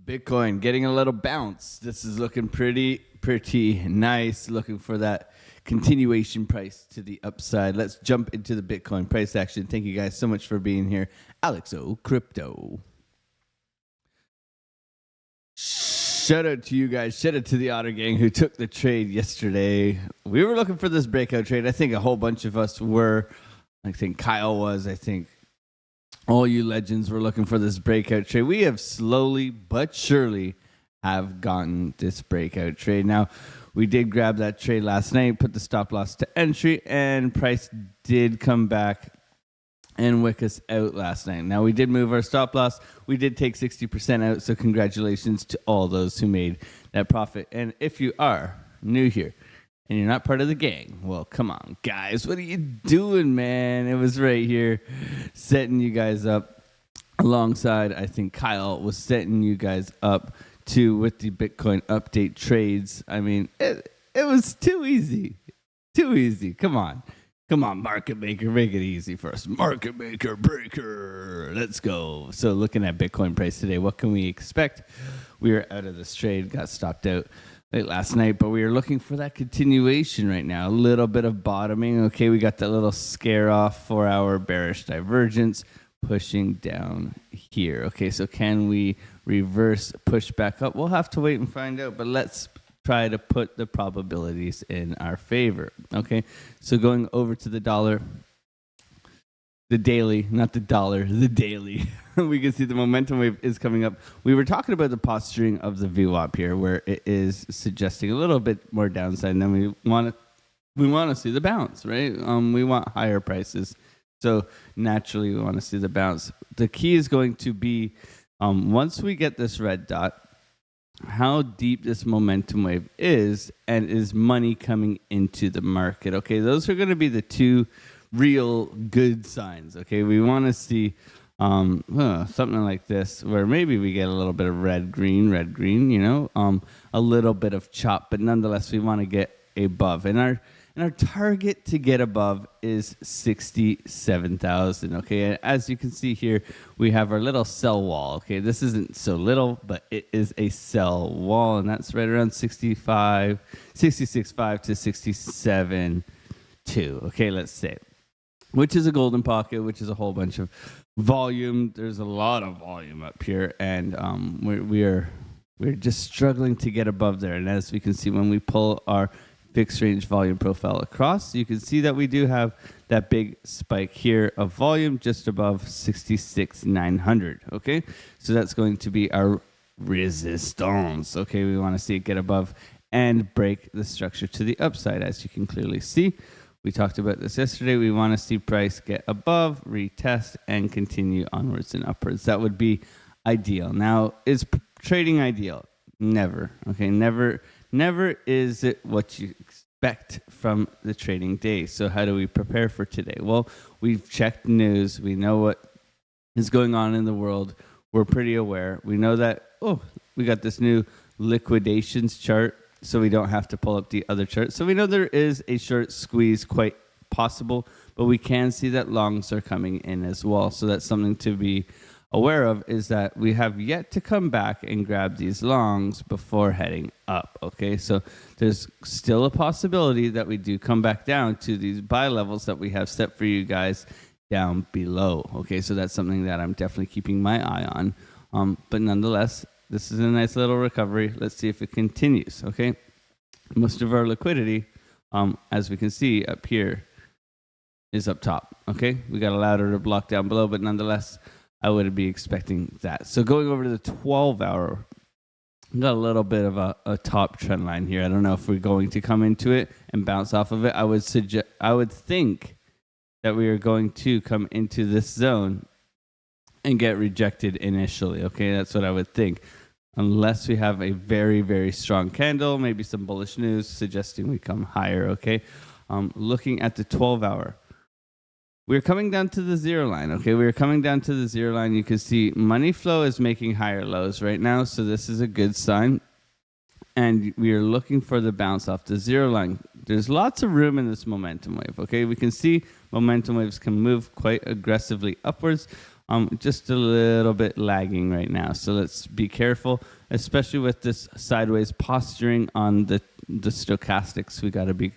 Bitcoin getting a little bounce. This is looking pretty nice. Looking for that continuation price to the upside. Let's jump into the Bitcoin price action. Thank you guys so much for being here. Alex O Crypto. Shout out to you guys. Shout out to the Otter Gang who took the trade yesterday. We were looking for this breakout trade. I think a whole bunch of us were. I think Kyle was. I think all you legends were looking for this breakout trade. We have slowly but surely have gotten this breakout trade. Now, we did grab that trade last night, put the stop loss to entry, and price did come back and wick us out last night. Now, we did move our stop loss. We did take 60% out, so congratulations to all those who made that profit. And if you are new here and you're not part of the gang, well, come on, guys. What are you doing, man? It was right here setting you guys up alongside, I think Kyle was setting you guys up too with the Bitcoin update trades. I mean, it was too easy. Too easy. Come on, market maker, make it easy for us. Market maker breaker. Let's go. So looking at Bitcoin price today, what can we expect? We are out of this trade, got stopped out late last night, but we are looking for that continuation right now. A little bit of bottoming. Okay, we got that little scare off 4-hour bearish divergence pushing down here. Okay, so can we reverse push back up? We'll have to wait and find out, but let's try to put the probabilities in our favor. Okay, so going over to the dollar, the daily, not the dollar, the daily. We can see the momentum wave is coming up. We were talking about the posturing of the VWAP here, where it is suggesting a little bit more downside, and then we want to see the bounce, right? We want higher prices, so naturally we want to see the bounce. The key is going to be once we get this red dot, how deep this momentum wave is, and is money coming into the market. Okay, those are going to be the two real good signs. Okay, we want to see something like this where maybe we get a little bit of red green, you know, a little bit of chop, but nonetheless we want to get above, and our target to get above is 67,000. Okay, and as you can see here, we have our little sell wall. Okay, this isn't so little, but it is a sell wall, and that's right around 66.5 to 67.2. Okay, let's say, which is a golden pocket, which is a whole bunch of volume. There's a lot of volume up here, and we're just struggling to get above there. And as we can see, when we pull our fixed range volume profile across, you can see that we do have that big spike here of volume just above 66,900. Okay, so that's going to be our resistance. Okay, we want to see it get above and break the structure to the upside. As you can clearly see, we talked about this yesterday. We want to see price get above, retest, and continue onwards and upwards. That would be ideal. Now, is trading ideal? Never. Okay, never is it what you expect from the trading day. So how do we prepare for today? Well, we've checked news. We know what is going on in the world. We're pretty aware. We know that, we got this new liquidations chart, so we don't have to pull up the other chart. So we know there is a short squeeze quite possible, but we can see that longs are coming in as well. So that's something to be aware of, is that we have yet to come back and grab these longs before heading up. Okay, so there's still a possibility that we do come back down to these buy levels that we have set for you guys down below. Okay, so that's something that I'm definitely keeping my eye on. But nonetheless, this is a nice little recovery. Let's see if it continues. Okay, most of our liquidity, as we can see up here, is up top. Okay, we got a ladder to block down below, but nonetheless, I would be expecting that. So going over to the 12-hour, got a little bit of a top trend line here. I don't know if we're going to come into it and bounce off of it. I would think that we are going to come into this zone and get rejected initially. Okay, that's what I would think. Unless we have a very, very strong candle, maybe some bullish news suggesting we come higher. Okay, looking at the 12-hour. We're coming down to the zero line, okay? We're coming down to the zero line. You can see money flow is making higher lows right now, so this is a good sign. And we are looking for the bounce off the zero line. There's lots of room in this momentum wave, okay? We can see momentum waves can move quite aggressively upwards. just a little bit lagging right now. So let's be careful, especially with this sideways posturing on the stochastics. We got to be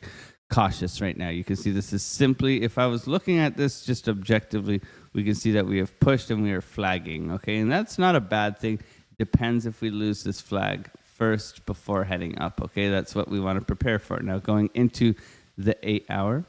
cautious right now. You can see this is simply, if I was looking at this just objectively, we can see that we have pushed and we are flagging, okay? And that's not a bad thing. Depends if we lose this flag first before heading up, okay? That's what we want to prepare for. Now going into the 8 hour.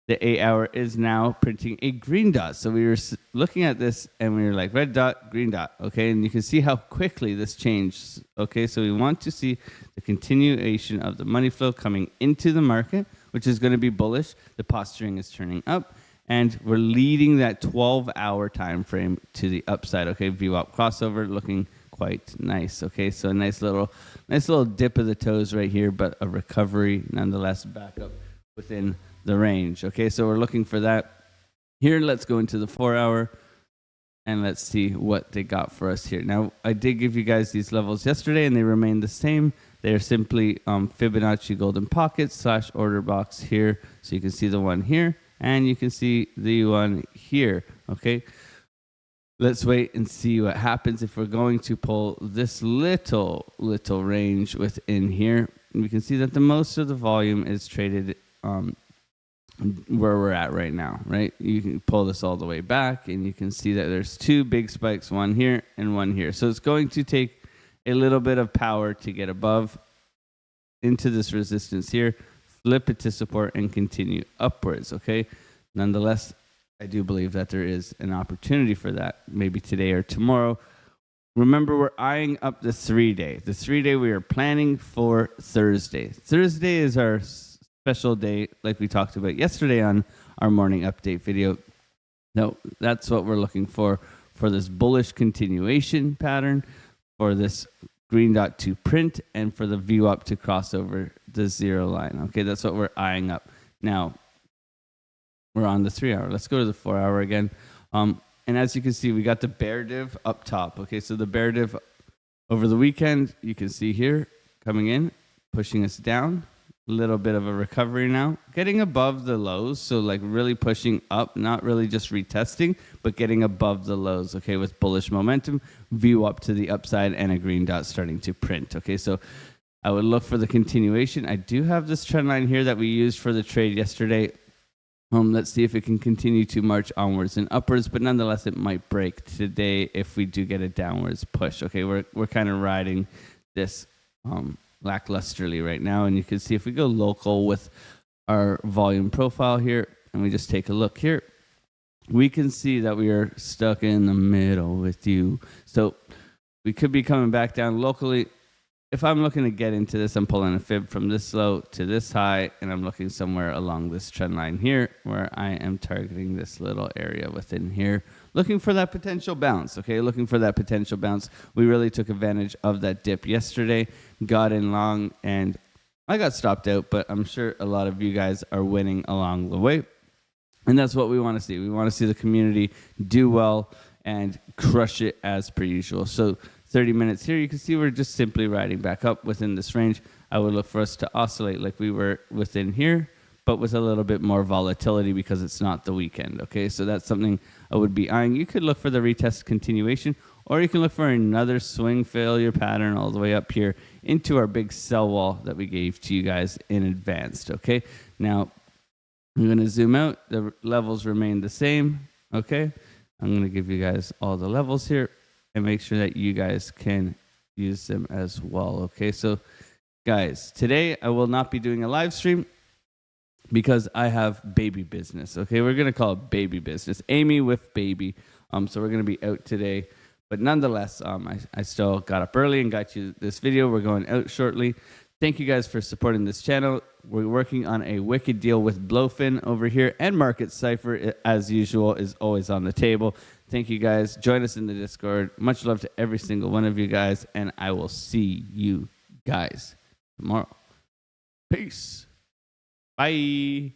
The 8 hour is now printing a green dot. So we were looking at this and we were like, red dot, green dot, okay? And you can see how quickly this changed, okay? So we want to see the continuation of the money flow coming into the market, which is going to be bullish. The posturing is turning up, and we're leading that 12-hour time frame to the upside, okay? VWAP crossover looking quite nice, okay? So a nice little dip of the toes right here, but a recovery nonetheless back up within the range, okay? So we're looking for that. Here, let's go into the 4 hour and let's see what they got for us here. Now, I did give you guys these levels yesterday and they remain the same. They are simply Fibonacci golden pockets / order box here. So you can see the one here and you can see the one here, okay? Let's wait and see what happens if we're going to pull this little range within here. We can see that the most of the volume is traded where we're at right now, right? You can pull this all the way back and you can see that there's two big spikes, one here and one here. So it's going to take a little bit of power to get above into this resistance here, flip it to support and continue upwards, okay? Nonetheless, I do believe that there is an opportunity for that, maybe today or tomorrow. Remember, we're eyeing up the 3-day. The 3-day we are planning for Thursday. Thursday is our special day, like we talked about yesterday on our morning update video. No, that's what we're looking for this bullish continuation pattern, for this green dot to print, and for the VWAP to cross over the 0 line. Okay, that's what we're eyeing up. Now, we're on the 3 hour. Let's go to the 4 hour again. And as you can see, we got the bear div up top. Okay, so the bear div over the weekend, you can see here coming in, pushing us down. Little bit of a recovery now, getting above the lows, so like really pushing up, not really just retesting, but getting above the lows, okay, with bullish momentum, view up to the upside, and a green dot starting to print, okay? So I would look for the continuation. I do have this trend line here that we used for the trade yesterday. Let's see if it can continue to march onwards and upwards, but nonetheless, it might break today if we do get a downwards push, okay? We're kind of riding this lacklusterly right now, and you can see if we go local with our volume profile here and we just take a look here, we can see that we are stuck in the middle with you. So we could be coming back down locally. If I'm looking to get into this, I'm pulling a fib from this low to this high, and I'm looking somewhere along this trend line here where I am targeting this little area within here, looking for that potential bounce, okay? Looking for that potential bounce. We really took advantage of that dip yesterday, got in long, and I got stopped out, but I'm sure a lot of you guys are winning along the way. And that's what we want to see. We want to see the community do well and crush it as per usual. So 30 minutes here, you can see we're just simply riding back up within this range. I would look for us to oscillate like we were within here, but with a little bit more volatility because it's not the weekend, okay? So that's something I would be eyeing. You could look for the retest continuation, or you can look for another swing failure pattern all the way up here into our big sell wall that we gave to you guys in advance, okay? Now, I'm going to zoom out. The levels remain the same, okay? I'm going to give you guys all the levels here and make sure that you guys can use them as well, okay? So, guys, today I will not be doing a live stream because I have baby business, okay? We're going to call it baby business. Amy with baby. So we're going to be out today. But nonetheless, I still got up early and got you this video. We're going out shortly. Thank you guys for supporting this channel. We're working on a wicked deal with BloFin over here, and Market Cipher, as usual, is always on the table. Thank you guys. Join us in the Discord. Much love to every single one of you guys, and I will see you guys tomorrow. Peace. Bye.